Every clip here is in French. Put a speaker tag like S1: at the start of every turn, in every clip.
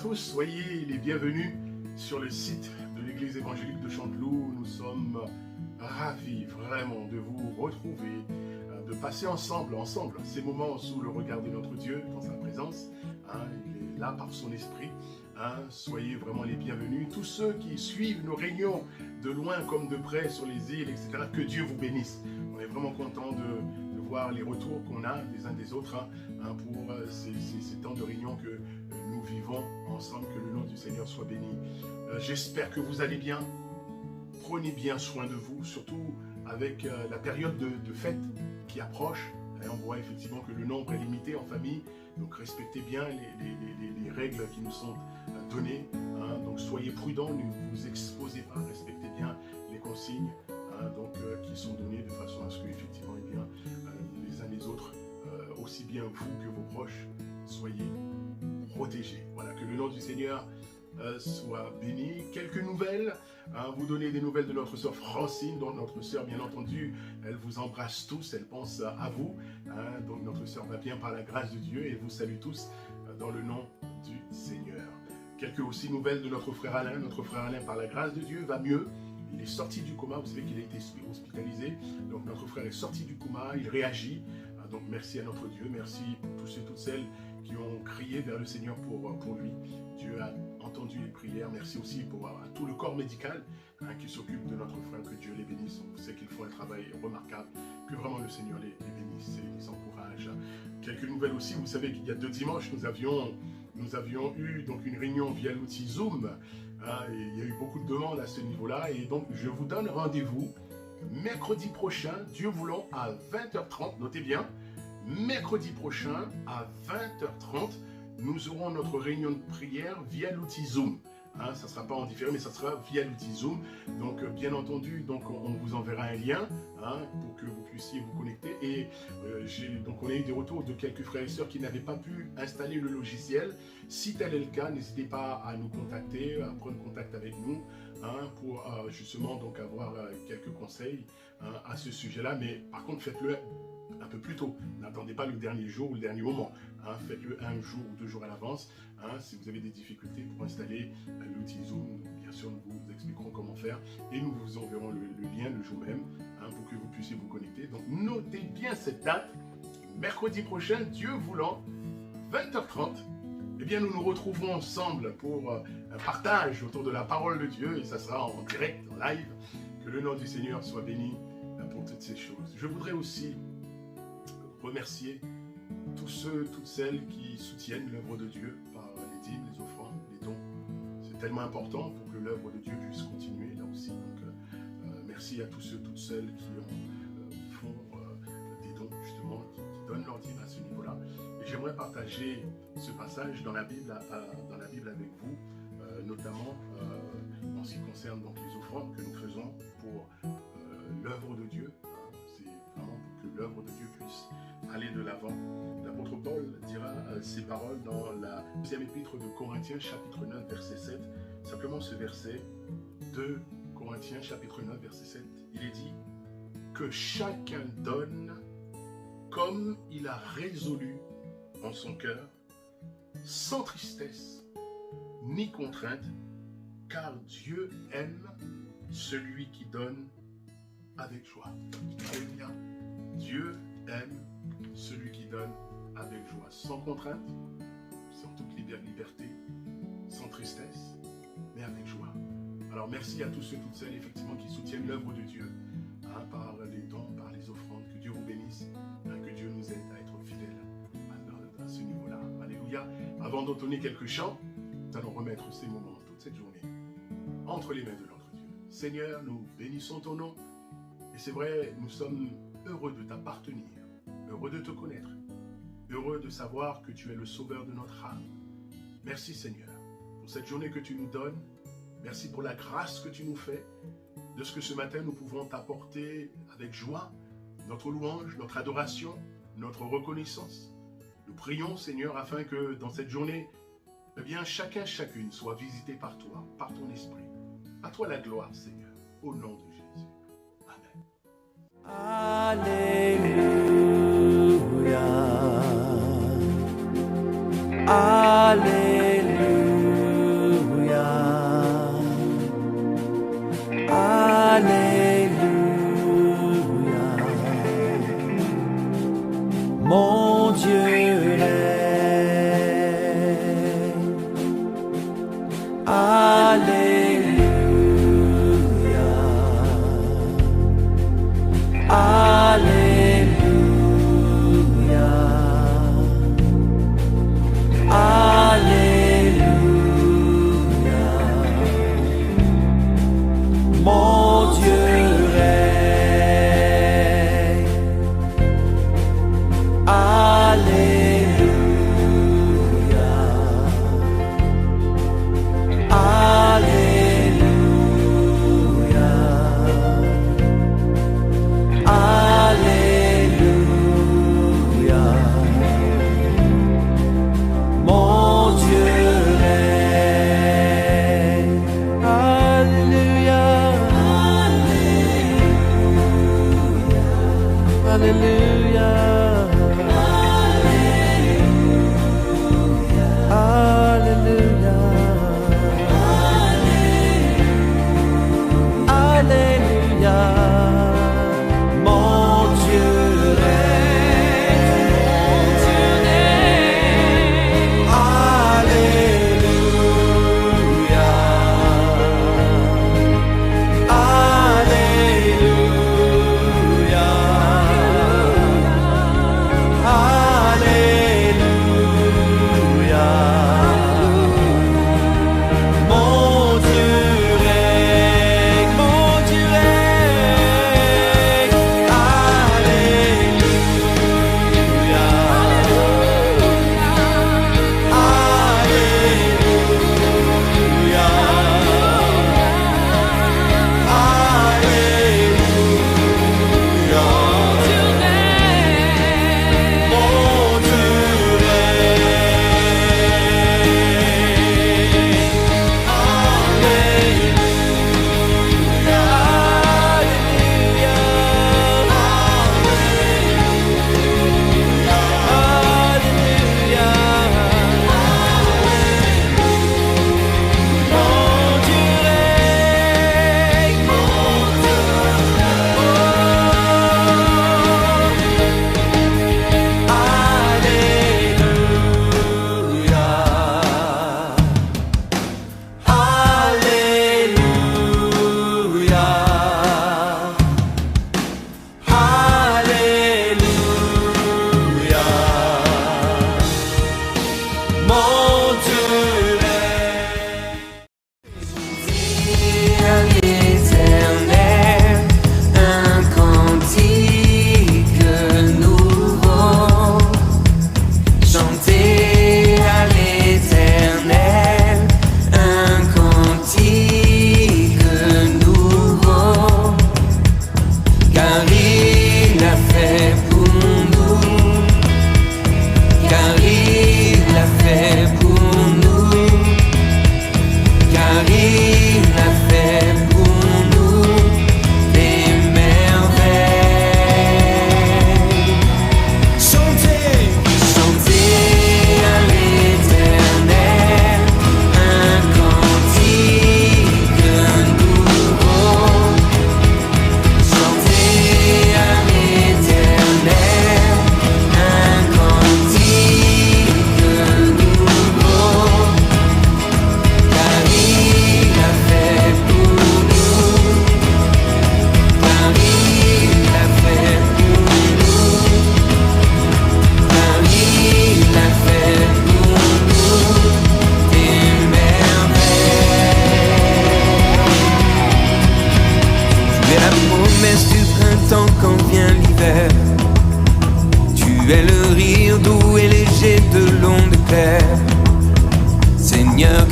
S1: tous, soyez les bienvenus sur le site de l'église évangélique de Chanteloup. Nous sommes ravis vraiment de vous retrouver, de passer ensemble ces moments sous le regard de notre Dieu, dans sa présence. Il est là par son esprit. Soyez vraiment les bienvenus. Tous ceux qui suivent nos réunions de loin comme de près sur les îles, etc., que Dieu vous bénisse. On est vraiment content de voir les retours qu'on a des uns des autres pour ces temps de réunion que nous vivons ensemble. Que le nom du Seigneur soit béni. J'espère que vous allez bien. Prenez bien soin de vous, surtout avec la période de fête qui approche. On voit effectivement que le nombre est limité en famille, donc respectez bien les règles qui nous sont données. Donc soyez prudents, ne vous exposez pas, respectez bien les consignes qui sont données de façon à ce que effectivement, les uns les autres, aussi bien vous que vos proches, soyez protégés. Voilà, que le nom du Seigneur soit béni. Quelques nouvelles, vous donner des nouvelles de notre sœur Francine, dont notre sœur, bien entendu, elle vous embrasse tous, elle pense à vous. Donc notre sœur va bien par la grâce de Dieu et vous salue tous dans le nom du Seigneur. Quelques aussi nouvelles de notre frère Alain. Notre frère Alain, par la grâce de Dieu, va mieux. Il est sorti du coma, vous savez qu'il a été hospitalisé. Donc notre frère est sorti du coma, il réagit. Donc merci à notre Dieu, merci pour tous ceux et toutes celles qui ont crié vers le Seigneur pour lui. Dieu a entendu les prières. Merci aussi pour tout le corps médical qui s'occupe de notre frère. Que Dieu les bénisse. On sait qu'ils font un travail remarquable. Que vraiment le Seigneur les bénisse et les encourage. Quelques nouvelles aussi. Vous savez qu'il y a 2 dimanches, nous avions eu donc une réunion via l'outil Zoom. Et il y a eu beaucoup de demandes à ce niveau-là. Et donc je vous donne rendez-vous mercredi prochain, Dieu voulant, à 20h30. Notez bien. Mercredi prochain, à 20h30, nous aurons notre réunion de prière via l'outil Zoom. Ça ne sera pas en différé, mais ça sera via l'outil Zoom. Donc, bien entendu, on vous enverra un lien pour que vous puissiez vous connecter. Et donc, on a eu des retours de quelques frères et sœurs qui n'avaient pas pu installer le logiciel. Si tel est le cas, n'hésitez pas à nous contacter, à prendre contact avec nous pour justement donc avoir quelques conseils à ce sujet-là. Mais par contre, faites-le un peu plus tôt. N'attendez pas le dernier jour ou le dernier moment. Faites-le 1 jour ou 2 jours à l'avance. Si vous avez des difficultés pour installer l'outil Zoom, bien sûr, nous vous expliquerons comment faire et nous vous enverrons le lien le jour même pour que vous puissiez vous connecter. Donc, notez bien cette date. Mercredi prochain, Dieu voulant, 20h30. Eh bien, nous nous retrouverons ensemble pour un partage autour de la parole de Dieu et ça sera en direct, en live. Que le nom du Seigneur soit béni pour toutes ces choses. Je voudrais aussi remercier tous ceux, toutes celles qui soutiennent l'œuvre de Dieu par les dîmes, les offrandes, les dons. C'est tellement important pour que l'œuvre de Dieu puisse continuer là aussi. Donc, merci à tous ceux, toutes celles qui font des dons, justement, qui donnent leur dîme à ce niveau-là. Et j'aimerais partager ce passage dans la Bible avec vous, notamment en ce qui concerne donc, les offrandes que nous faisons pour l'œuvre de Dieu. C'est vraiment pour que l'œuvre de Dieu puisse aller de l'avant. L'apôtre Paul dira ces paroles dans la 2e épître de Corinthiens, chapitre 9, verset 7. Simplement ce verset, 2 Corinthiens, chapitre 9, verset 7. Il est dit que chacun donne comme il a résolu en son cœur, sans tristesse ni contrainte, car Dieu aime celui qui donne avec joie. Alléluia. Dieu aime celui qui donne avec joie, sans contrainte, sans toute liberté, sans tristesse, mais avec joie. Alors merci à tous ceux, toutes celles, effectivement, qui soutiennent l'œuvre de Dieu, par les dons, par les offrandes. Que Dieu vous bénisse, que Dieu nous aide à être fidèles à ce niveau-là. Alléluia. Avant d'entonner quelques chants, nous allons remettre ces moments, toute cette journée, entre les mains de notre Dieu. Seigneur, nous bénissons ton nom, et c'est vrai, nous sommes heureux de t'appartenir, heureux de te connaître, heureux de savoir que tu es le sauveur de notre âme. Merci Seigneur pour cette journée que tu nous donnes. Merci pour la grâce que tu nous fais, de ce que ce matin nous pouvons t'apporter avec joie, notre louange, notre adoration, notre reconnaissance. Nous prions Seigneur afin que dans cette journée, eh bien chacun, chacune soit visité par toi, par ton esprit. À toi la gloire Seigneur, au nom de Jésus.
S2: Alléluia. Alléluia. mon Dieu règne. Alléluia, Alléluia, Alléluia, mon Dieu règne. Alléluia, Alléluia, Alléluia, mon Dieu règne. Alléluia, Alléluia, Alléluia, Alléluia, mon Dieu règne. Alléluia, Alléluia, Alléluia, mon Dieu règne, mon Dieu règne. Alléluia, Alléluia, Alléluia, mon Dieu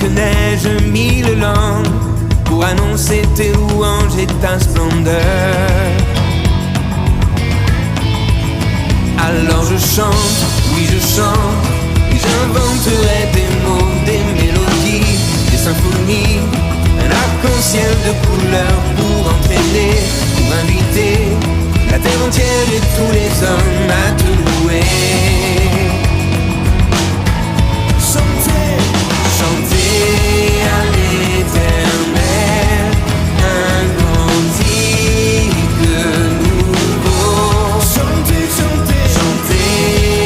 S3: que n'ai-je mille langues pour annoncer tes louanges et ta splendeur. Alors je chante, oui je chante, et j'inventerai des mots, des mélodies, des symphonies, un arc-en-ciel de couleurs pour entraîner, pour inviter la terre entière et tous les hommes à te louer. Chantez à l'Éternel un cantique nouveau. Chantez, chantez, chantez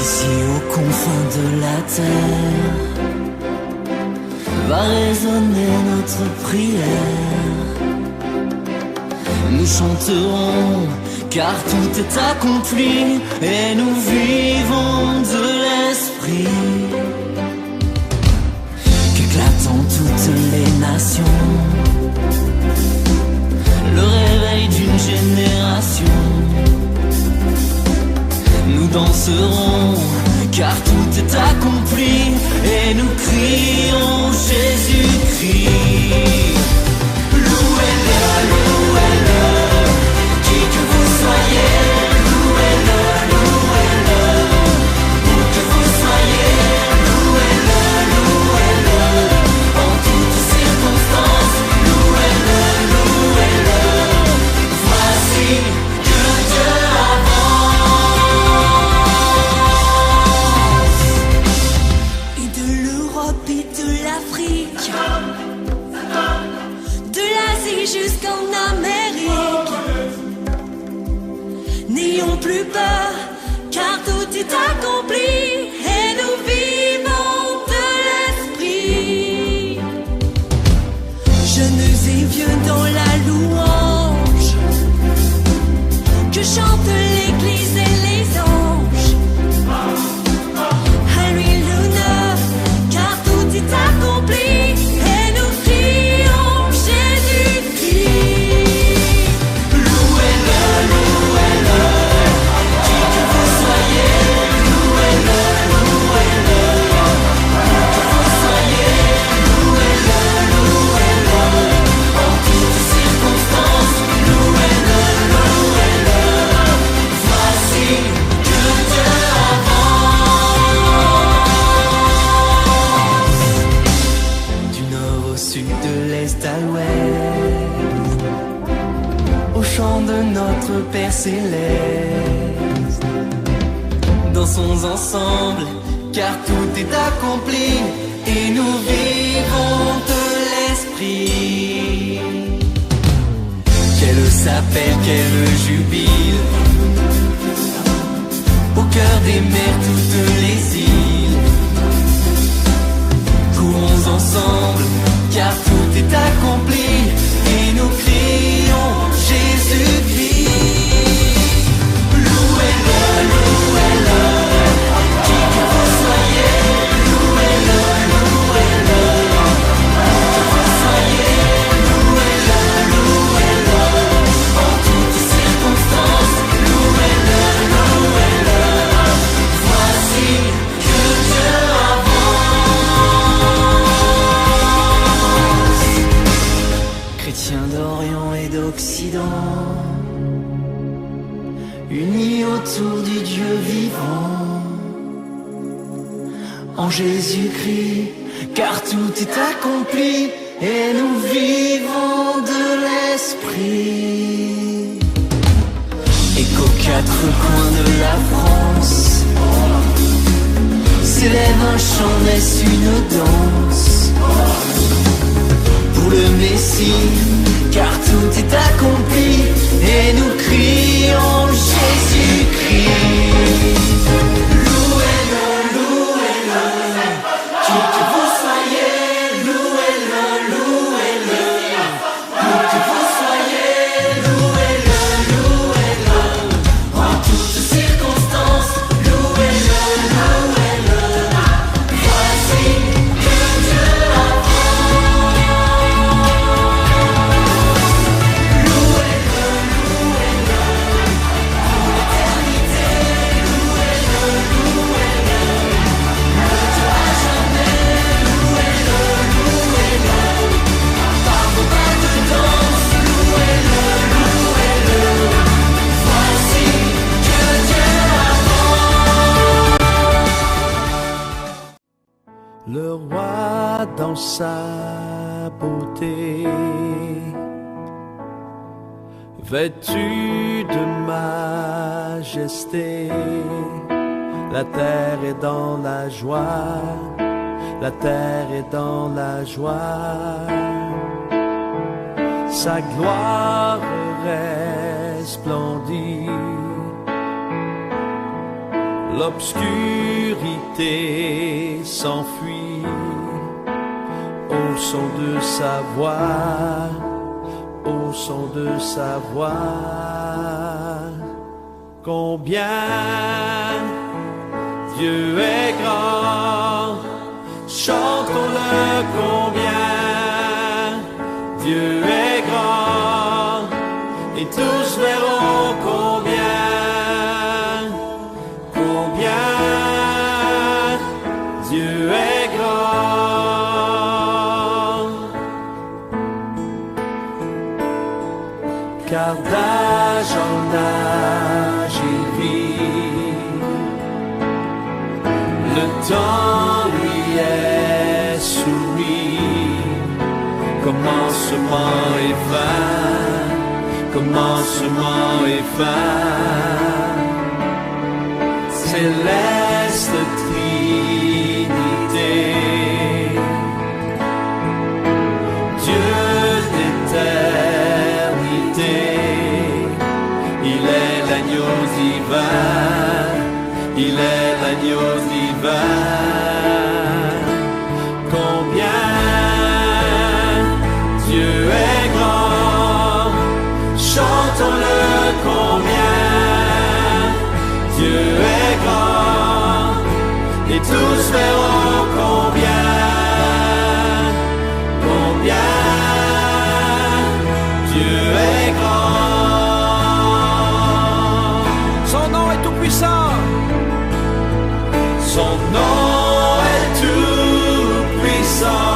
S4: Ici aux confins de la terre va résonner notre prière. Nous chanterons car tout est accompli et nous vivons de l'esprit. Qu'éclatent toutes les nations, le réveil d'une génération. Nous danserons car tout est accompli et nous crions Jésus-Christ. Louez-le, qui que vous soyez, louez-le, où que vous soyez, louez-le, en toutes circonstances, louez-le, voici que Dieu avance. Et de l'Europe et de l'Afrique, de l'Asie jusqu'en Amérique, n'ayons plus peur, car tout est accompli et nous vivons de l'esprit. Jeunes et vieux dans la louange, que chantent l'église et les anges. Alléluia, car tout est accompli et nous crions Jésus-Christ. Louez-le, qui que vous soyez, louez-le, où que vous soyez, louez-le, en toutes circonstances, louez-le, voici que Dieu avance. Du nord au sud, de l'est à l'ouest, au chant de notre Père céleste, dansons ensemble, car tout est accompli et nous vivons de l'esprit. Qu'elle s'appelle, qu'elle jubile, au cœur des mers, toutes les îles. Courons ensemble, car tout est accompli et nous crions Jésus-Christ. Louez-le, qui que vous soyez, louez-le, que vous soyez, louez-le, en toutes circonstances, louez-le, voici que Dieu avance. Chrétiens d'Orient et d'Occident, unis autour du Dieu vivant, en Jésus-Christ, car tout est accompli et nous vivons de l'esprit. Et qu'aux quatre coins de la France s'élève un chant, n'est-ce une danse pour le Messie, car tout est accompli et nous crions Jésus-Christ. Louez-le, qui que vous soyez, louez-le, où que vous soyez, louez-le, en toutes circonstances, louez-le, voici que Dieu
S2: Le roi dans sa beauté, vêtu de majesté, la terre est dans la joie, la terre est dans la joie. Sa gloire resplendit, l'obscurité s'enfuit au son de sa voix, au son de sa voix. Combien Dieu est grand, chantons-le combien Dieu est grand, et tous verront combien Dieu est grand. Car d'âge en âge il vit, le temps lui est soumis. Commencement et fin, commencement et fin. Céleste Trinité, Dieu d'éternité, il est l'agneau divin, il est l'agneau divin. Combien Dieu est grand, chantons-le combien Dieu est grand, et tous verront combien Dieu est grand. Son nom est tout puissant, son nom est tout puissant.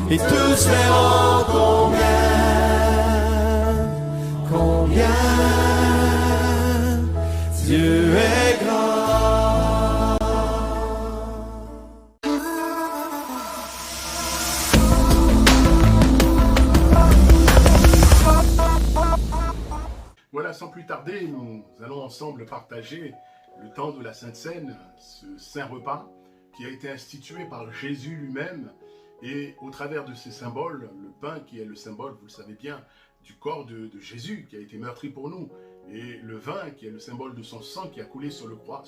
S2: Et tous verront combien Dieu est grand.
S1: Voilà, sans plus tarder, nous allons ensemble partager le temps de la Sainte Seine, ce saint repas qui a été institué par Jésus lui-même, et au travers de ces symboles, le pain qui est le symbole, vous le savez bien, du corps de Jésus qui a été meurtri pour nous, et le vin qui est le symbole de son sang qui a coulé sur la croix,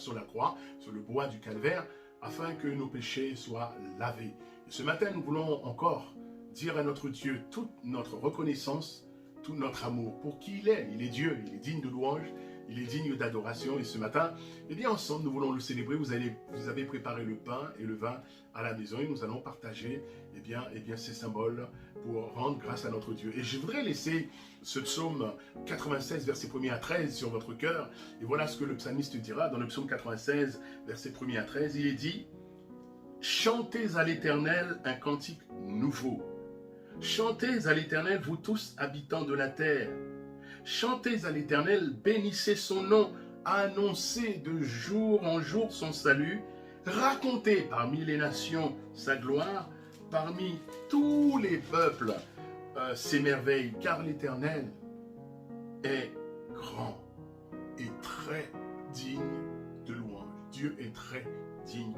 S1: sur le bois du calvaire, afin que nos péchés soient lavés. Et ce matin, nous voulons encore dire à notre Dieu toute notre reconnaissance, tout notre amour pour qui il est. Il est Dieu, il est digne de louange, il est digne d'adoration. Et ce matin, eh bien ensemble, nous voulons le célébrer. Vous avez préparé le pain et le vin à la maison et nous allons partager eh bien, ces symboles pour rendre grâce à notre Dieu. Et je voudrais laisser ce psaume 96, versets 1 à 13 sur votre cœur. Et voilà ce que le psalmiste dira dans le psaume 96, versets 1 à 13. Il est dit « Chantez à l'Éternel un cantique nouveau. Chantez à l'Éternel, vous tous habitants de la terre. Chantez à l'Éternel, bénissez son nom, annoncez de jour en jour son salut, racontez parmi les nations sa gloire, parmi tous les peuples ses merveilles, car l'Éternel est grand et très digne de louange. Dieu est très digne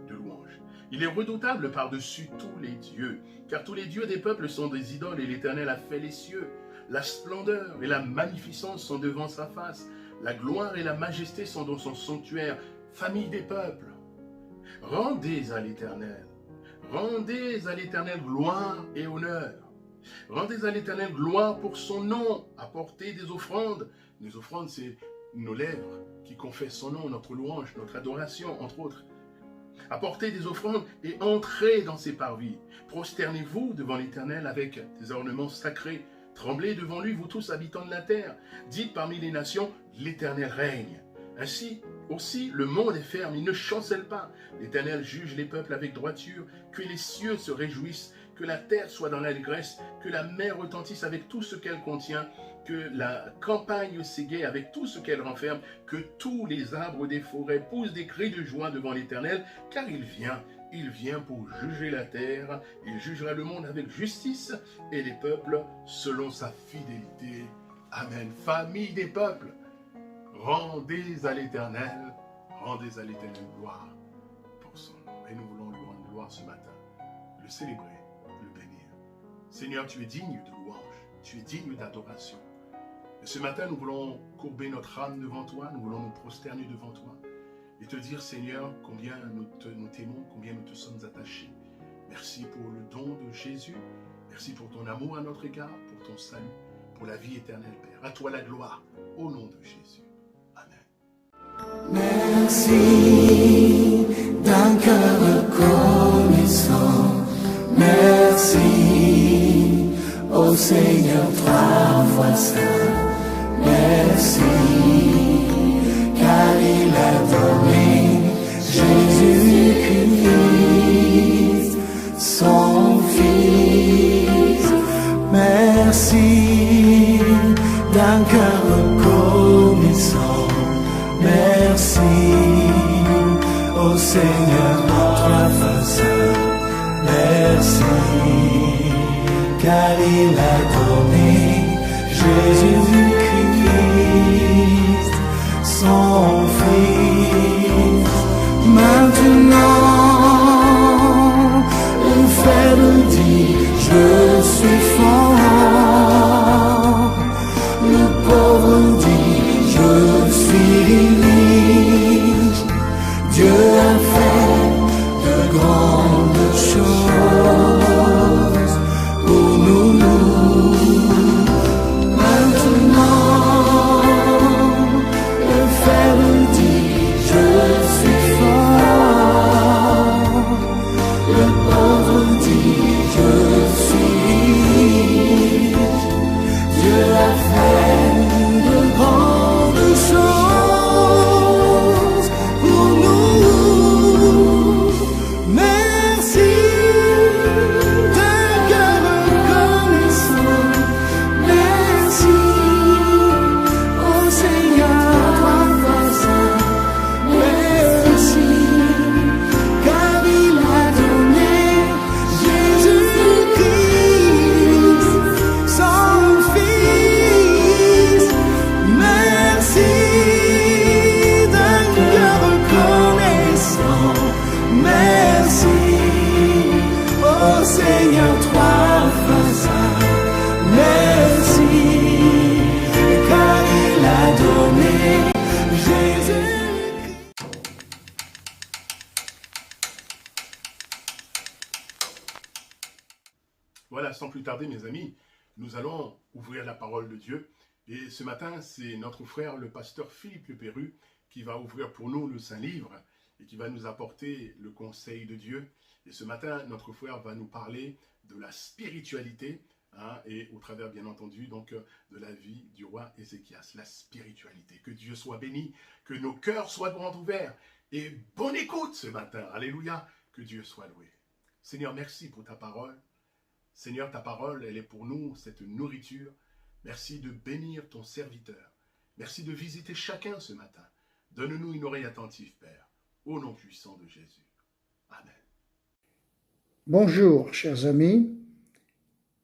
S1: de louange. Il est redoutable par-dessus tous les dieux, car tous les dieux des peuples sont des idoles et l'Éternel a fait les cieux. La splendeur et la magnificence sont devant sa face. La gloire et la majesté sont dans son sanctuaire. Famille des peuples, rendez à l'Éternel gloire et honneur. Rendez à l'Éternel gloire pour son nom. Apportez des offrandes. Les offrandes, c'est nos lèvres qui confessent son nom, notre louange, notre adoration, entre autres. Apportez des offrandes et entrez dans ses parvis. Prosternez-vous devant l'Éternel avec des ornements sacrés. Tremblez devant lui, vous tous habitants de la terre. Dites parmi les nations, l'Éternel règne. Ainsi aussi, le monde est ferme, il ne chancelle pas. L'Éternel juge les peuples avec droiture. Que les cieux se réjouissent, que la terre soit dans l'allégresse, que la mer retentisse avec tout ce qu'elle contient, que la campagne s'égaie avec tout ce qu'elle renferme, que tous les arbres des forêts poussent des cris de joie devant l'Éternel, car il vient pour juger la terre, il jugera le monde avec justice et les peuples selon sa fidélité. Amen. Famille des peuples, rendez à l'Éternel gloire pour son nom. Et nous voulons lui rendre gloire ce matin, le célébrer, le bénir. Seigneur, tu es digne de louange, tu es digne d'adoration. Et ce matin, nous voulons courber notre âme devant toi, nous voulons nous prosterner devant toi et te dire, Seigneur, combien nous t'aimons, combien nous te sommes attachés. Merci pour le don de Jésus, merci pour ton amour à notre égard, pour ton salut, pour la vie éternelle, Père. À toi la gloire, au nom de Jésus. Amen.
S5: Merci d'un cœur reconnaissant. Merci, ô Seigneur, trois fois saint. Merci, car il a donné Jésus-Christ, son Fils. Merci d'un cœur reconnaissant. Merci, ô Seigneur, trois fois saint. Merci, car il a donné Jésus-Christ, son Fils. Maintenant, le faible dit, je suis fort. Le pauvre dit, je suis riche. Dieu a fait de grandes choses pour nous. Maintenant, le faible dit,
S1: voilà, sans plus tarder, mes amis, nous allons ouvrir la parole de Dieu. Et ce matin, c'est notre frère, le pasteur Philippe Leperru, qui va ouvrir pour nous le Saint-Livre et qui va nous apporter le conseil de Dieu. Et ce matin, notre frère va nous parler de la spiritualité, et au travers, bien entendu, donc, de la vie du roi Ézéchias, la spiritualité. Que Dieu soit béni, que nos cœurs soient grands ouverts. Et bonne écoute ce matin. Alléluia, que Dieu soit loué. Seigneur, merci pour ta parole. Seigneur, ta parole, elle est pour nous cette nourriture. Merci de bénir ton serviteur. Merci de visiter chacun ce matin. Donne-nous une oreille attentive, Père, au nom puissant de Jésus. Amen.
S6: Bonjour, chers amis.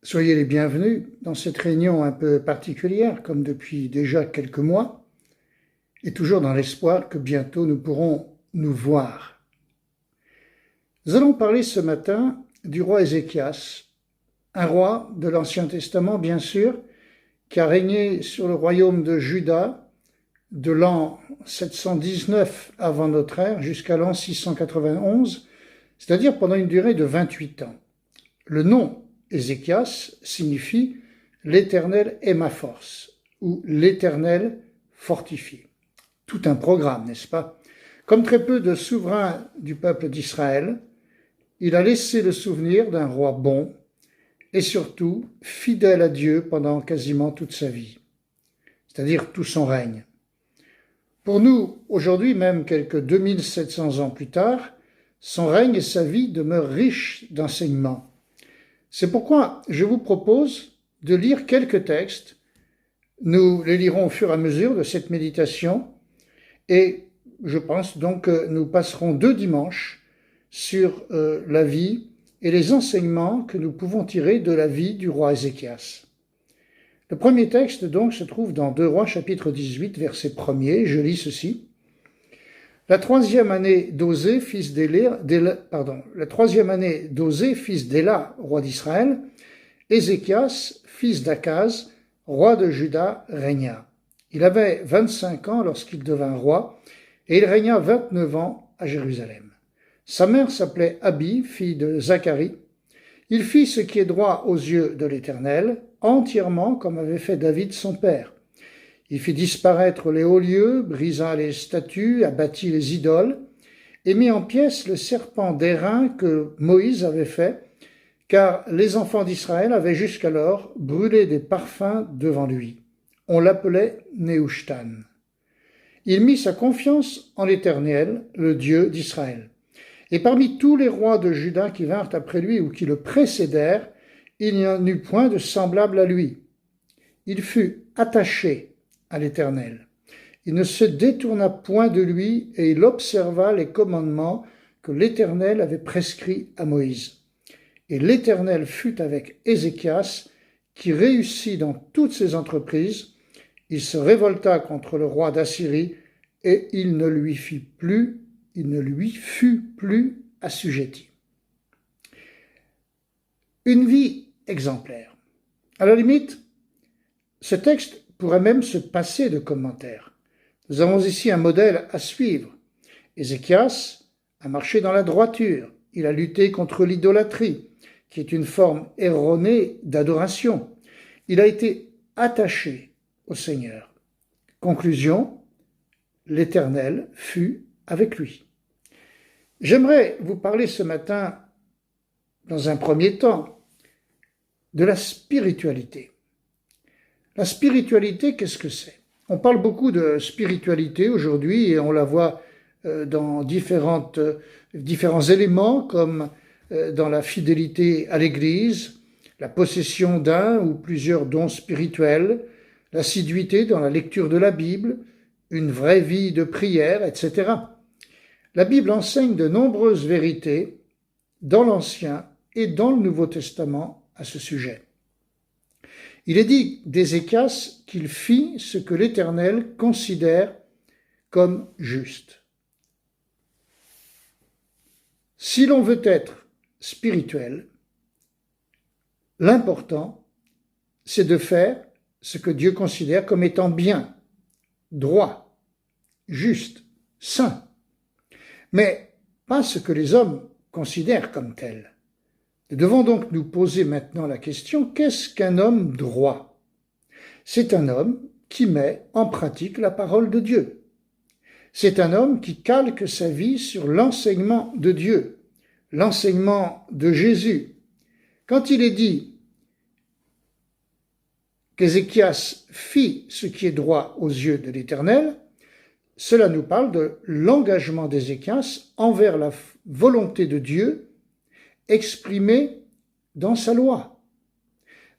S6: Soyez les bienvenus dans cette réunion un peu particulière, comme depuis déjà quelques mois, et toujours dans l'espoir que bientôt nous pourrons nous voir. Nous allons parler ce matin du roi Ézéchias, un roi de l'Ancien Testament, bien sûr, qui a régné sur le royaume de Juda de l'an 719 avant notre ère jusqu'à l'an 691, c'est-à-dire pendant une durée de 28 ans. Le nom Ézéchias signifie « l'Éternel est ma force » ou « l'Éternel fortifie ». Tout un programme, n'est-ce pas? Comme très peu de souverains du peuple d'Israël, il a laissé le souvenir d'un roi bon et surtout fidèle à Dieu pendant quasiment toute sa vie, c'est-à-dire tout son règne. Pour nous, aujourd'hui, même quelques 2700 ans plus tard, son règne et sa vie demeurent riches d'enseignements. C'est pourquoi je vous propose de lire quelques textes. Nous les lirons au fur et à mesure de cette méditation et je pense donc que nous passerons 2 dimanches sur la vie et les enseignements que nous pouvons tirer de la vie du roi Ézéchias. Le premier texte donc se trouve dans 2 Rois chapitre 18 verset 1er. Je lis ceci. La troisième année d'Osée, fils d'Éla, roi d'Israël, Ézéchias, fils d'Akaz, roi de Juda, régna. Il avait 25 ans lorsqu'il devint roi, et il régna 29 ans à Jérusalem. Sa mère s'appelait Abi, fille de Zacharie. Il fit ce qui est droit aux yeux de l'Éternel, entièrement comme avait fait David son père. Il fit disparaître les hauts lieux, brisa les statues, abattit les idoles, et mit en pièces le serpent d'airain que Moïse avait fait, car les enfants d'Israël avaient jusqu'alors brûlé des parfums devant lui. On l'appelait Nehushtan. Il mit sa confiance en l'Éternel, le Dieu d'Israël. Et parmi tous les rois de Juda qui vinrent après lui ou qui le précédèrent, il n'y en eut point de semblable à lui. Il fut attaché à l'Éternel. Il ne se détourna point de lui et il observa les commandements que l'Éternel avait prescrits à Moïse. Et l'Éternel fut avec Ézéchias, qui réussit dans toutes ses entreprises. Il se révolta contre le roi d'Assyrie et il ne lui fut plus assujetti. Une vie exemplaire. À la limite, ce texte pourrait même se passer de commentaires. Nous avons ici un modèle à suivre. Ézéchias a marché dans la droiture. Il a lutté contre l'idolâtrie, qui est une forme erronée d'adoration. Il a été attaché au Seigneur. Conclusion, l'Éternel fut avec lui. J'aimerais vous parler ce matin, dans un premier temps, de la spiritualité. La spiritualité, qu'est-ce que c'est? On parle beaucoup de spiritualité aujourd'hui et on la voit dans différents éléments comme dans la fidélité à l'Église, la possession d'un ou plusieurs dons spirituels, l'assiduité dans la lecture de la Bible, une vraie vie de prière, etc. La Bible enseigne de nombreuses vérités dans l'Ancien et dans le Nouveau Testament à ce sujet. Il est dit d'Ézéchias qu'il fit ce que l'Éternel considère comme juste. Si l'on veut être spirituel, l'important, c'est de faire ce que Dieu considère comme étant bien, droit, juste, saint, mais pas ce que les hommes considèrent comme tel. Nous devons donc nous poser maintenant la question, qu'est-ce qu'un homme droit? C'est un homme qui met en pratique la parole de Dieu. C'est un homme qui calque sa vie sur l'enseignement de Dieu, l'enseignement de Jésus. Quand il est dit qu'Ézéchias fit ce qui est droit aux yeux de l'Éternel, cela nous parle de l'engagement d'Ézéchias envers la volonté de Dieu exprimée dans sa loi.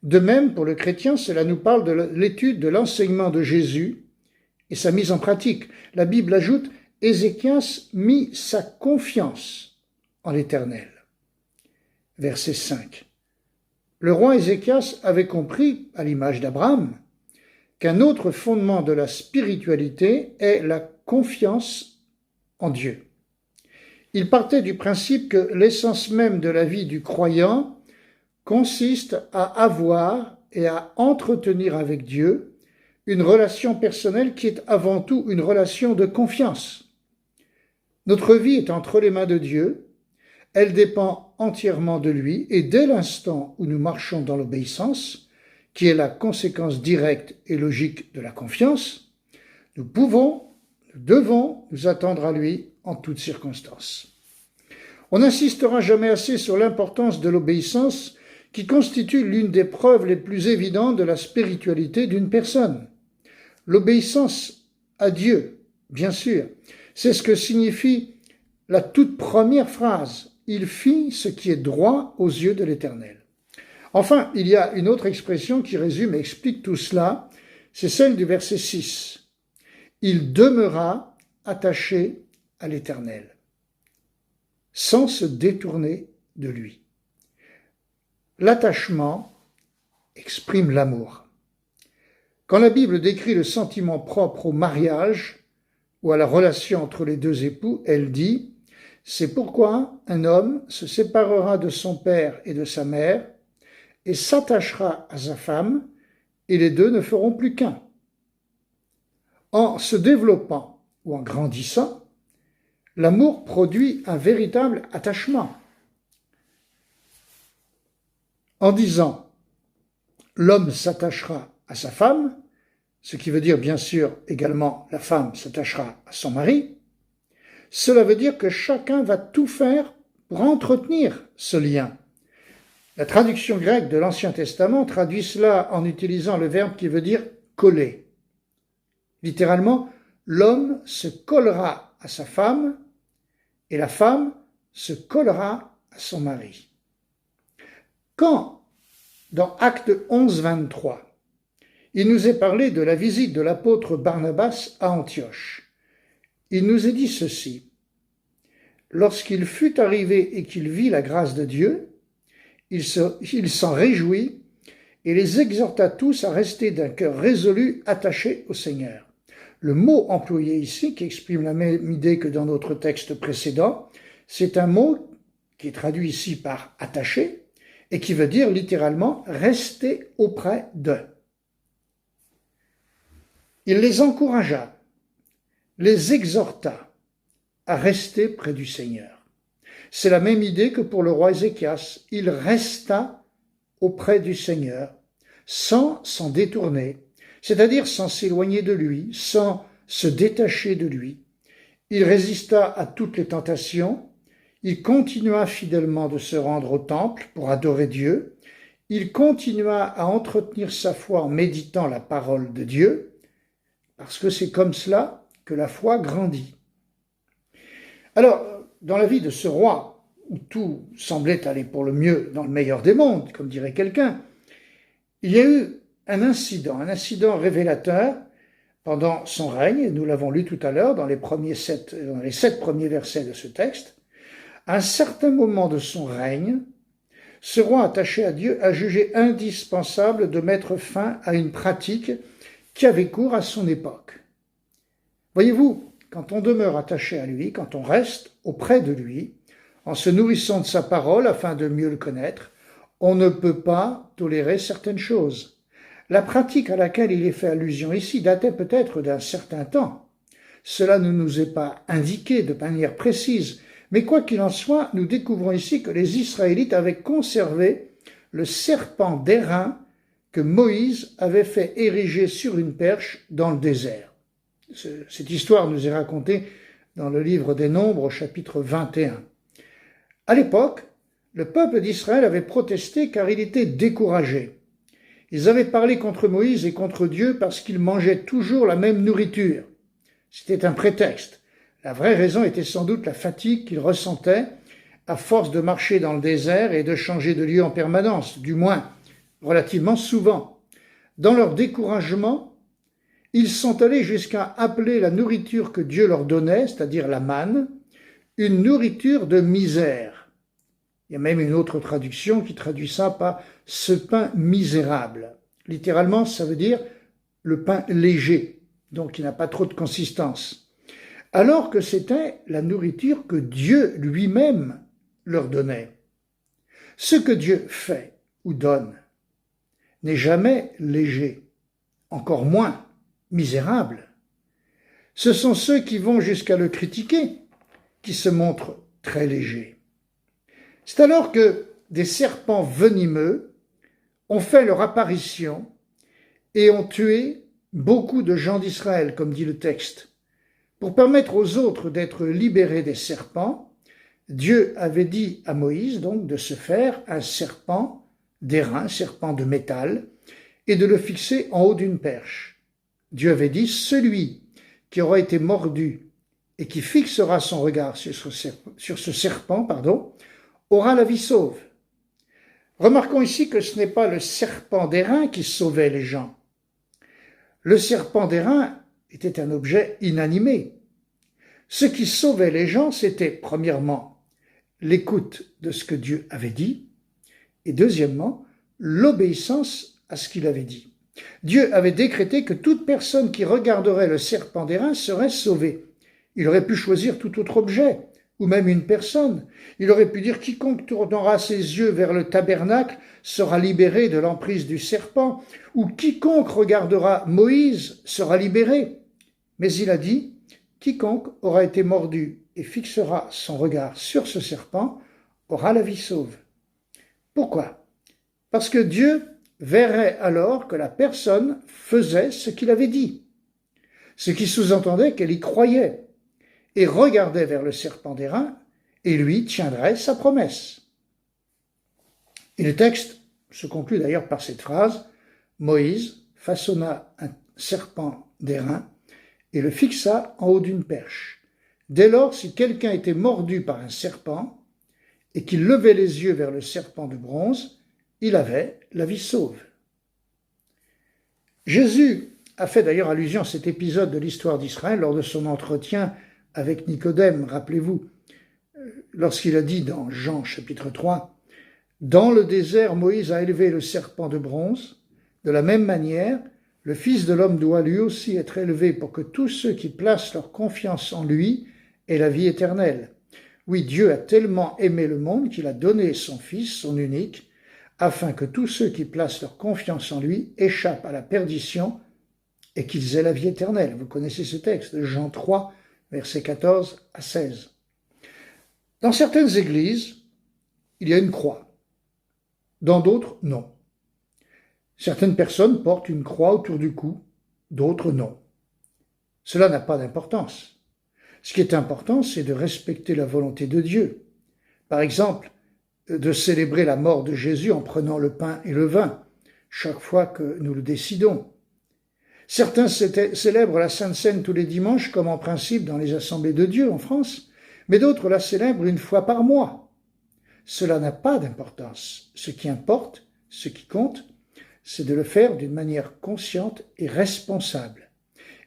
S6: De même, pour le chrétien, cela nous parle de l'étude de l'enseignement de Jésus et sa mise en pratique. La Bible ajoute « Ézéchias mit sa confiance en l'Éternel ». Verset 5. Le roi Ézéchias avait compris, à l'image d'Abraham, qu'un autre fondement de la spiritualité est la confiance en Dieu. Il partait du principe que l'essence même de la vie du croyant consiste à avoir et à entretenir avec Dieu une relation personnelle qui est avant tout une relation de confiance. Notre vie est entre les mains de Dieu, elle dépend entièrement de lui et dès l'instant où nous marchons dans l'obéissance, qui est la conséquence directe et logique de la confiance, nous devons nous attendre à lui en toutes circonstances. On n'insistera jamais assez sur l'importance de l'obéissance qui constitue l'une des preuves les plus évidentes de la spiritualité d'une personne. L'obéissance à Dieu, bien sûr, c'est ce que signifie la toute première phrase. Il fit ce qui est droit aux yeux de l'Éternel. Enfin, il y a une autre expression qui résume et explique tout cela, c'est celle du verset 6. Il demeura attaché à l'Éternel, sans se détourner de lui. L'attachement exprime l'amour. Quand la Bible décrit le sentiment propre au mariage ou à la relation entre les deux époux, elle dit « C'est pourquoi un homme se séparera de son père et de sa mère et s'attachera à sa femme, et les deux ne feront plus qu'un. » En se développant ou en grandissant, l'amour produit un véritable attachement. En disant « l'homme s'attachera à sa femme », ce qui veut dire bien sûr également la femme s'attachera à son mari, cela veut dire que chacun va tout faire pour entretenir ce lien. La traduction grecque de l'Ancien Testament traduit cela en utilisant le verbe qui veut dire « coller ». Littéralement, l'homme se collera à sa femme et la femme se collera à son mari. Quand, dans Actes 11, 23, il nous est parlé de la visite de l'apôtre Barnabas à Antioche, il nous est dit ceci. Lorsqu'il fut arrivé et qu'il vit la grâce de Dieu, il s'en réjouit et les exhorta tous à rester d'un cœur résolu attaché au Seigneur. Le mot employé ici, qui exprime la même idée que dans notre texte précédent, c'est un mot qui est traduit ici par « attaché » et qui veut dire littéralement « rester auprès d'eux ». Il les encouragea, les exhorta à rester près du Seigneur. C'est la même idée que pour le roi Ézéchias. Il resta auprès du Seigneur sans s'en détourner, c'est-à-dire sans s'éloigner de lui, sans se détacher de lui. Il résista à toutes les tentations, il continua fidèlement de se rendre au temple pour adorer Dieu, il continua à entretenir sa foi en méditant la parole de Dieu, parce que c'est comme cela que la foi grandit. Alors, dans la vie de ce roi, où tout semblait aller pour le mieux dans le meilleur des mondes, comme dirait quelqu'un, il y a eu un incident révélateur pendant son règne, et nous l'avons lu tout à l'heure dans les 7 premiers versets de ce texte. À un certain moment de son règne, ce roi attaché à Dieu a jugé indispensable de mettre fin à une pratique qui avait cours à son époque. Voyez-vous, quand on demeure attaché à lui, quand on reste auprès de lui, en se nourrissant de sa parole afin de mieux le connaître, on ne peut pas tolérer certaines choses. La pratique à laquelle il est fait allusion ici datait peut-être d'un certain temps. Cela ne nous est pas indiqué de manière précise, Mais quoi qu'il en soit, nous découvrons ici que les Israélites avaient conservé le serpent d'airain que Moïse avait fait ériger sur une perche dans le désert. Cette histoire nous est racontée dans le livre des Nombres au chapitre 21. À l'époque, le peuple d'Israël avait protesté car il était découragé. Ils avaient parlé contre Moïse et contre Dieu parce qu'ils mangeaient toujours la même nourriture. C'était un prétexte. La vraie raison était sans doute la fatigue qu'ils ressentaient à force de marcher dans le désert et de changer de lieu en permanence, du moins relativement souvent. Dans leur découragement, ils sont allés jusqu'à appeler la nourriture que Dieu leur donnait, c'est-à-dire la manne, une nourriture de misère. Il y a même une autre traduction qui traduit ça par « ce pain misérable ». Littéralement, ça veut dire le pain léger, donc il n'a pas trop de consistance. Alors que c'était la nourriture que Dieu lui-même leur donnait. Ce que Dieu fait ou donne n'est jamais léger, encore moins misérable. Ce sont ceux qui vont jusqu'à le critiquer qui se montrent très légers. C'est alors que des serpents venimeux ont fait leur apparition et ont tué beaucoup de gens d'Israël, comme dit le texte. Pour permettre aux autres d'être libérés des serpents, Dieu avait dit à Moïse donc de se faire un serpent d'airain, un serpent de métal, et de le fixer en haut d'une perche. Dieu avait dit, celui qui aura été mordu et qui fixera son regard sur ce serpent, aura la vie sauve. Remarquons ici que ce n'est pas le serpent d'airain qui sauvait les gens. Le serpent d'airain était un objet inanimé. Ce qui sauvait les gens, c'était premièrement l'écoute de ce que Dieu avait dit et deuxièmement l'obéissance à ce qu'il avait dit. Dieu avait décrété que toute personne qui regarderait le serpent d'airain serait sauvée. Il aurait pu choisir tout autre objet, ou même une personne. Il aurait pu dire quiconque tournera ses yeux vers le tabernacle sera libéré de l'emprise du serpent, ou quiconque regardera Moïse sera libéré. Mais il a dit, quiconque aura été mordu et fixera son regard sur ce serpent aura la vie sauve. Pourquoi? Parce que Dieu verrait alors que la personne faisait ce qu'il avait dit, ce qui sous-entendait qu'elle y croyait, et regardait vers le serpent d'airain, et lui tiendrait sa promesse. Et le texte se conclut d'ailleurs par cette phrase, Moïse façonna un serpent d'airain et le fixa en haut d'une perche. Dès lors, si quelqu'un était mordu par un serpent et qu'il levait les yeux vers le serpent de bronze, il avait la vie sauve. Jésus a fait d'ailleurs allusion à cet épisode de l'histoire d'Israël lors de son entretien avec Nicodème, rappelez-vous, lorsqu'il a dit dans Jean chapitre 3, « Dans le désert, Moïse a élevé le serpent de bronze. De la même manière, le Fils de l'homme doit lui aussi être élevé pour que tous ceux qui placent leur confiance en lui aient la vie éternelle. Oui, Dieu a tellement aimé le monde qu'il a donné son Fils, son unique, afin que tous ceux qui placent leur confiance en lui échappent à la perdition et qu'ils aient la vie éternelle. » Vous connaissez ce texte de Jean 3, versets 14 à 16. Dans certaines églises, il y a une croix. Dans d'autres, non. Certaines personnes portent une croix autour du cou, d'autres non. Cela n'a pas d'importance. Ce qui est important, c'est de respecter la volonté de Dieu. Par exemple, de célébrer la mort de Jésus en prenant le pain et le vin, chaque fois que nous le décidons. Certains célèbrent la Sainte Seine tous les dimanches, comme en principe dans les assemblées de Dieu en France, mais d'autres la célèbrent une fois par mois. Cela n'a pas d'importance. Ce qui importe, ce qui compte, c'est de le faire d'une manière consciente et responsable,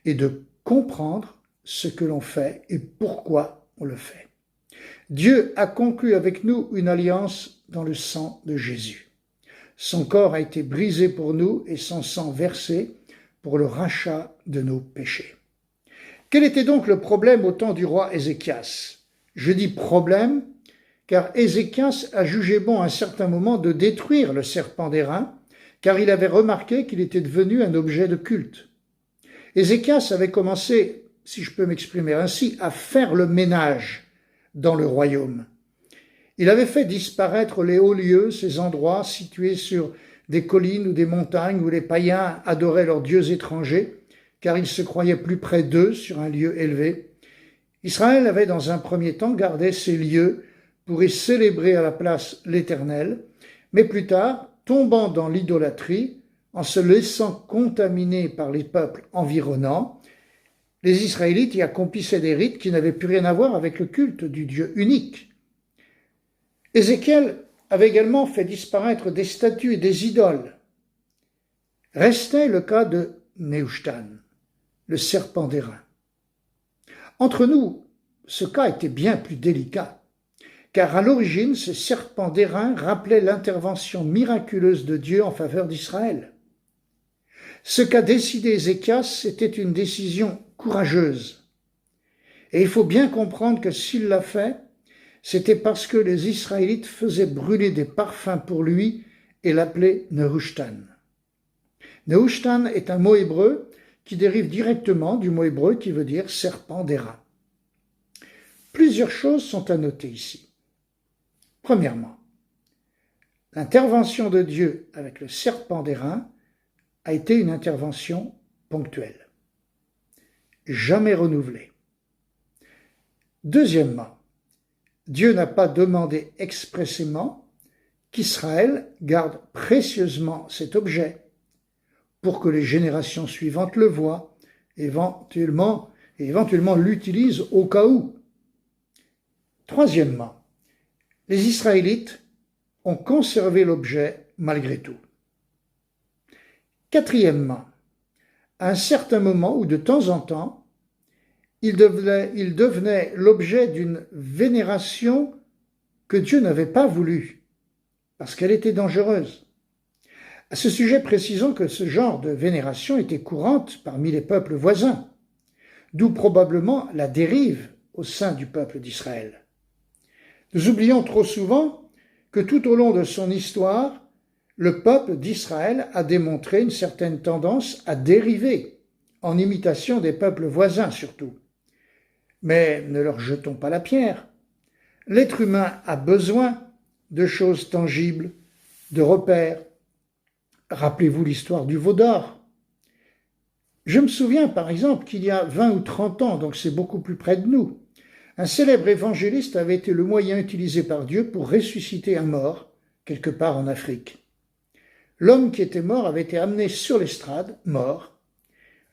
S6: et de comprendre ce que l'on fait et pourquoi on le fait. Dieu a conclu avec nous une alliance dans le sang de Jésus. Son corps a été brisé pour nous et son sang versé pour le rachat de nos péchés. Quel était donc le problème au temps du roi Ézéchias? Je dis problème, car Ézéchias a jugé bon à un certain moment de détruire le serpent d'airain, car il avait remarqué qu'il était devenu un objet de culte. Ézéchias avait commencé, si je peux m'exprimer ainsi, à faire le ménage dans le royaume. Il avait fait disparaître les hauts lieux, ces endroits situés sur des collines ou des montagnes où les païens adoraient leurs dieux étrangers, car ils se croyaient plus près d'eux sur un lieu élevé. Israël avait dans un premier temps gardé ces lieux pour y célébrer à la place l'Éternel, mais plus tard, tombant dans l'idolâtrie, en se laissant contaminer par les peuples environnants, les Israélites y accomplissaient des rites qui n'avaient plus rien à voir avec le culte du Dieu unique. Ézéchiel avait également fait disparaître des statues et des idoles. Restait le cas de Nehushtan, le serpent d'airain. Entre nous, ce cas était bien plus délicat, car à l'origine, ce serpent d'airain rappelait l'intervention miraculeuse de Dieu en faveur d'Israël. Ce qu'a décidé Ézéchias était une décision courageuse. Et il faut bien comprendre que s'il l'a fait, c'était parce que les Israélites faisaient brûler des parfums pour lui et l'appelaient Nehushtan. Nehushtan est un mot hébreu qui dérive directement du mot hébreu qui veut dire serpent d'airain. Plusieurs choses sont à noter ici. Premièrement, l'intervention de Dieu avec le serpent d'airain a été une intervention ponctuelle, jamais renouvelée. Deuxièmement, Dieu n'a pas demandé expressément qu'Israël garde précieusement cet objet pour que les générations suivantes le voient, éventuellement l'utilisent au cas où. Troisièmement, les Israélites ont conservé l'objet malgré tout. Quatrièmement, à un certain moment ou de temps en temps, il devenait l'objet d'une vénération que Dieu n'avait pas voulu, parce qu'elle était dangereuse. À ce sujet, précisons que ce genre de vénération était courante parmi les peuples voisins, d'où probablement la dérive au sein du peuple d'Israël. Nous oublions trop souvent que tout au long de son histoire, le peuple d'Israël a démontré une certaine tendance à dériver, en imitation des peuples voisins surtout. Mais ne leur jetons pas la pierre. L'être humain a besoin de choses tangibles, de repères. Rappelez-vous l'histoire du veau d'or. Je me souviens par exemple qu'il y a 20 ou 30 ans, donc c'est beaucoup plus près de nous, un célèbre évangéliste avait été le moyen utilisé par Dieu pour ressusciter un mort, quelque part en Afrique. L'homme qui était mort avait été amené sur l'estrade, mort,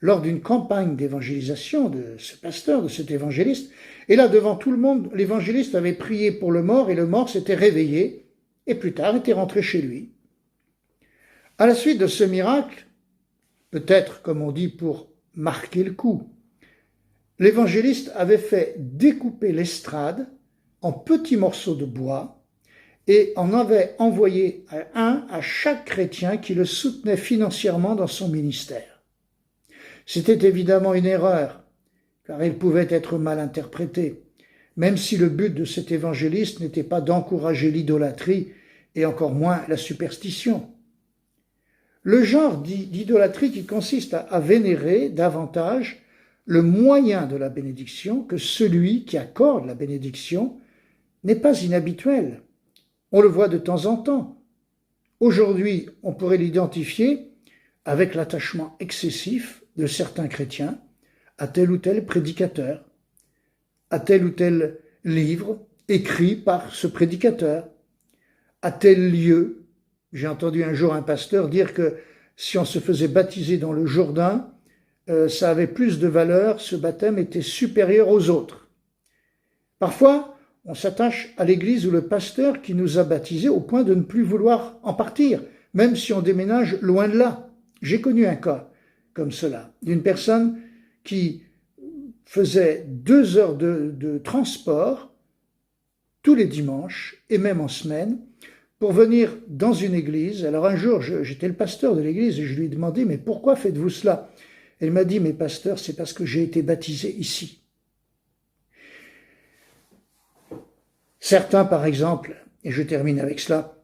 S6: lors d'une campagne d'évangélisation de ce pasteur, de cet évangéliste, et là, devant tout le monde, l'évangéliste avait prié pour le mort, et le mort s'était réveillé, et plus tard était rentré chez lui. À la suite de ce miracle, peut-être, comme on dit, pour marquer le coup, l'évangéliste avait fait découper l'estrade en petits morceaux de bois, et en avait envoyé un à chaque chrétien qui le soutenait financièrement dans son ministère. C'était évidemment une erreur, car il pouvait être mal interprété, même si le but de cet évangéliste n'était pas d'encourager l'idolâtrie et encore moins la superstition. Le genre d'idolâtrie qui consiste à vénérer davantage le moyen de la bénédiction que celui qui accorde la bénédiction n'est pas inhabituel. On le voit de temps en temps. Aujourd'hui, on pourrait l'identifier avec l'attachement excessif de certains chrétiens à tel ou tel prédicateur, à tel ou tel livre écrit par ce prédicateur, à tel lieu. J'ai entendu un jour un pasteur dire que si on se faisait baptiser dans le Jourdain, ça avait plus de valeur, ce baptême était supérieur aux autres. Parfois, on s'attache à l'église ou le pasteur qui nous a baptisés au point de ne plus vouloir en partir, même si on déménage loin de là. J'ai connu un cas comme cela, d'une personne qui faisait 2 heures de transport tous les dimanches et même en semaine pour venir dans une église. Alors un jour, j'étais le pasteur de l'église et je lui ai demandé « Mais pourquoi faites-vous cela ?» Elle m'a dit « Mais pasteur, c'est parce que j'ai été baptisé ici. » Certains, par exemple, et je termine avec cela,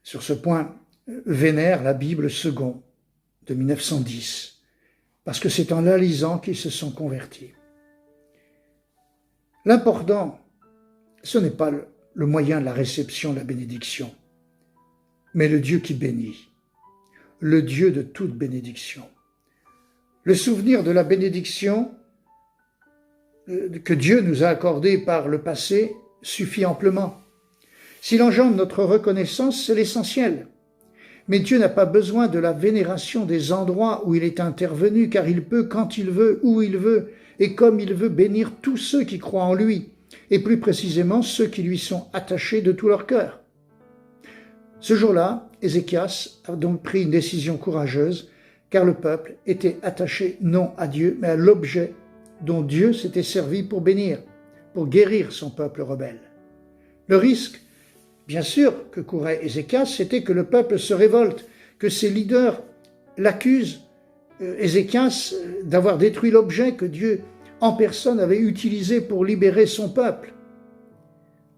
S6: sur ce point, vénèrent la Bible second de 1910, parce que c'est en la lisant qu'ils se sont convertis. L'important ce n'est pas le moyen de la réception de la bénédiction, mais le Dieu qui bénit, le Dieu de toute bénédiction. Le souvenir de la bénédiction que Dieu nous a accordée par le passé suffit amplement. S'il engendre notre reconnaissance, c'est l'essentiel. Mais Dieu n'a pas besoin de la vénération des endroits où il est intervenu, car il peut, quand il veut, où il veut, et comme il veut, bénir tous ceux qui croient en lui, et plus précisément ceux qui lui sont attachés de tout leur cœur. Ce jour-là, Ézéchias a donc pris une décision courageuse, car le peuple était attaché non à Dieu, mais à l'objet dont Dieu s'était servi pour bénir, pour guérir son peuple rebelle. Le risque, bien sûr, que courait Ézéchias, c'était que le peuple se révolte, que ses leaders l'accusent, Ézéchias, d'avoir détruit l'objet que Dieu en personne avait utilisé pour libérer son peuple.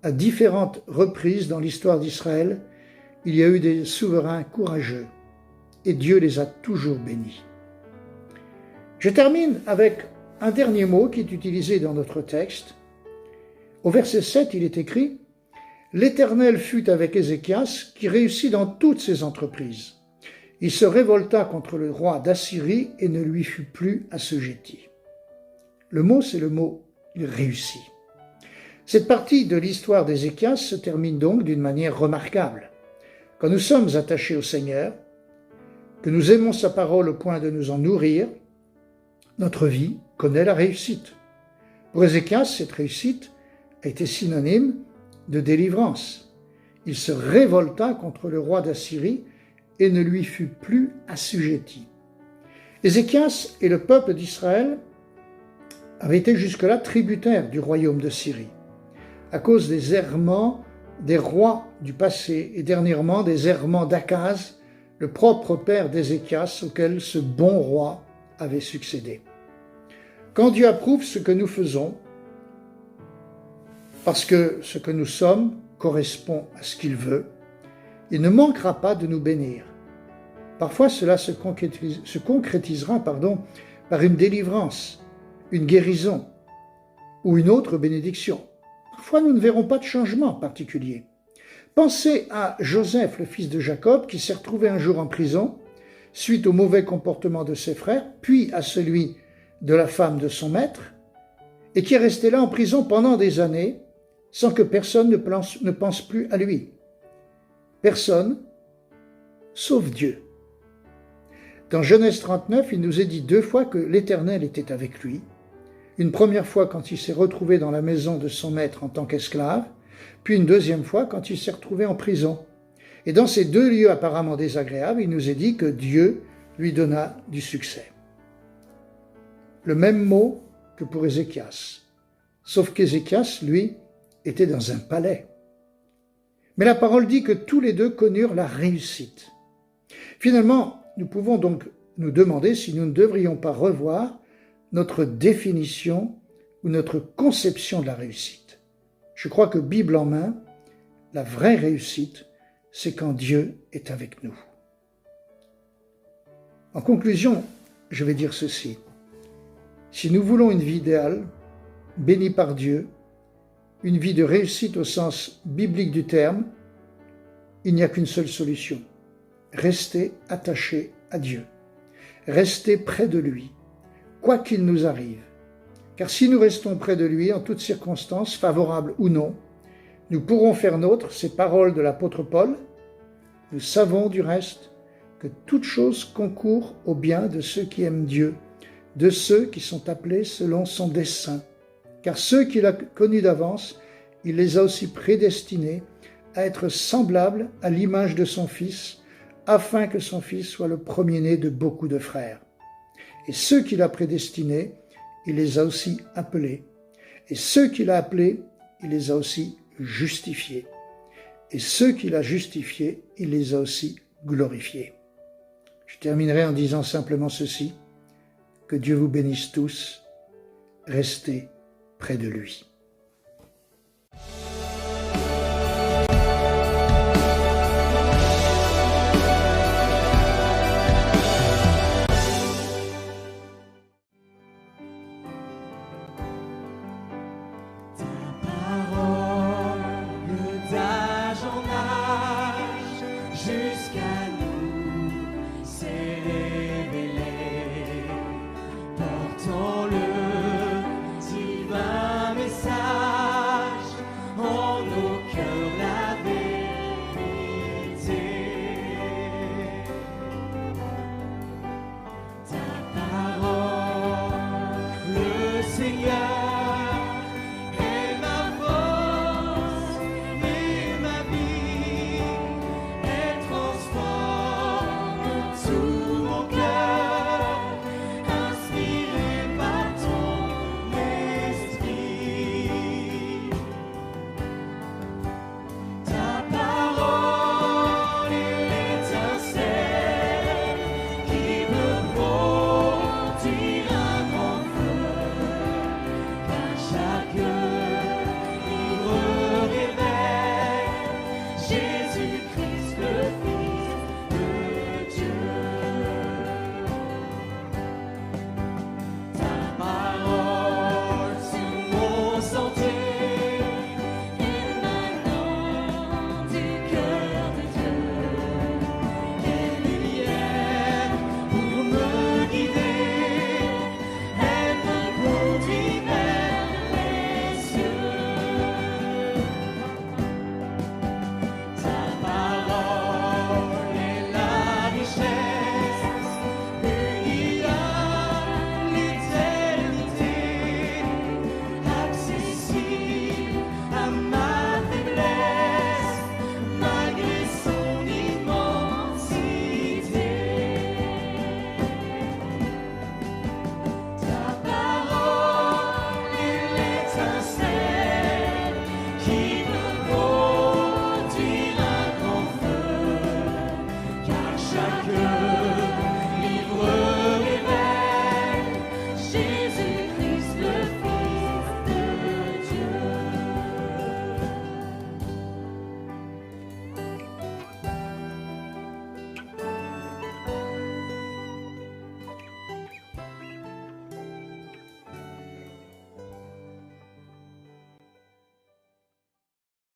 S6: À différentes reprises dans l'histoire d'Israël, il y a eu des souverains courageux et Dieu les a toujours bénis. Je termine avec un dernier mot qui est utilisé dans notre texte. Au verset 7, il est écrit « L'Éternel fut avec Ézéchias qui réussit dans toutes ses entreprises. Il se révolta contre le roi d'Assyrie et ne lui fut plus assujetti. » Le mot, c'est le mot « réussi ». Cette partie de l'histoire d'Ézéchias se termine donc d'une manière remarquable. Quand nous sommes attachés au Seigneur, que nous aimons sa parole au point de nous en nourrir, notre vie connaît la réussite. Pour Ézéchias, cette réussite a été synonyme de délivrance. Il se révolta contre le roi d'Assyrie et ne lui fut plus assujetti. Ézéchias et le peuple d'Israël avaient été jusque-là tributaires du royaume de Syrie, à cause des errements des rois du passé et dernièrement des errements d'Akaz, le propre père d'Ézéchias auquel ce bon roi avait succédé. Quand Dieu approuve ce que nous faisons, parce que ce que nous sommes correspond à ce qu'il veut, il ne manquera pas de nous bénir. Parfois cela se concrétisera par une délivrance, une guérison ou une autre bénédiction. Parfois nous ne verrons pas de changement particulier. Pensez à Joseph, le fils de Jacob, qui s'est retrouvé un jour en prison, suite au mauvais comportement de ses frères, puis à celui de la femme de son maître, et qui est resté là en prison pendant des années, sans que personne ne pense plus à lui. Personne, sauf Dieu. Dans Genèse 39, il nous est dit 2 fois que l'Éternel était avec lui. Une première fois quand il s'est retrouvé dans la maison de son maître en tant qu'esclave, puis une deuxième fois quand il s'est retrouvé en prison. Et dans ces 2 lieux apparemment désagréables, il nous est dit que Dieu lui donna du succès. Le même mot que pour Ézéchias, sauf qu'Ézéchias, lui, était dans un palais. Mais la parole dit que tous les 2 connurent la réussite. Finalement, nous pouvons donc nous demander si nous ne devrions pas revoir notre définition ou notre conception de la réussite. Je crois que Bible en main, la vraie réussite, c'est quand Dieu est avec nous. En conclusion, je vais dire ceci. Si nous voulons une vie idéale, bénie par Dieu, une vie de réussite au sens biblique du terme, il n'y a qu'une seule solution. Rester attaché à Dieu. Rester près de lui, quoi qu'il nous arrive. Car si nous restons près de lui, en toutes circonstances, favorables ou non, nous pourrons faire nôtres ces paroles de l'apôtre Paul. Nous savons du reste que toute chose concourt au bien de ceux qui aiment Dieu, de ceux qui sont appelés selon son dessein. Car ceux qu'il a connus d'avance, il les a aussi prédestinés à être semblables à l'image de son Fils, afin que son Fils soit le premier-né de beaucoup de frères. Et ceux qu'il a prédestinés, il les a aussi appelés. Et ceux qu'il a appelés, il les a aussi justifiés. Et ceux qu'il a justifiés, il les a aussi glorifiés. Je terminerai en disant simplement ceci. Que Dieu vous bénisse tous. Restez près de lui.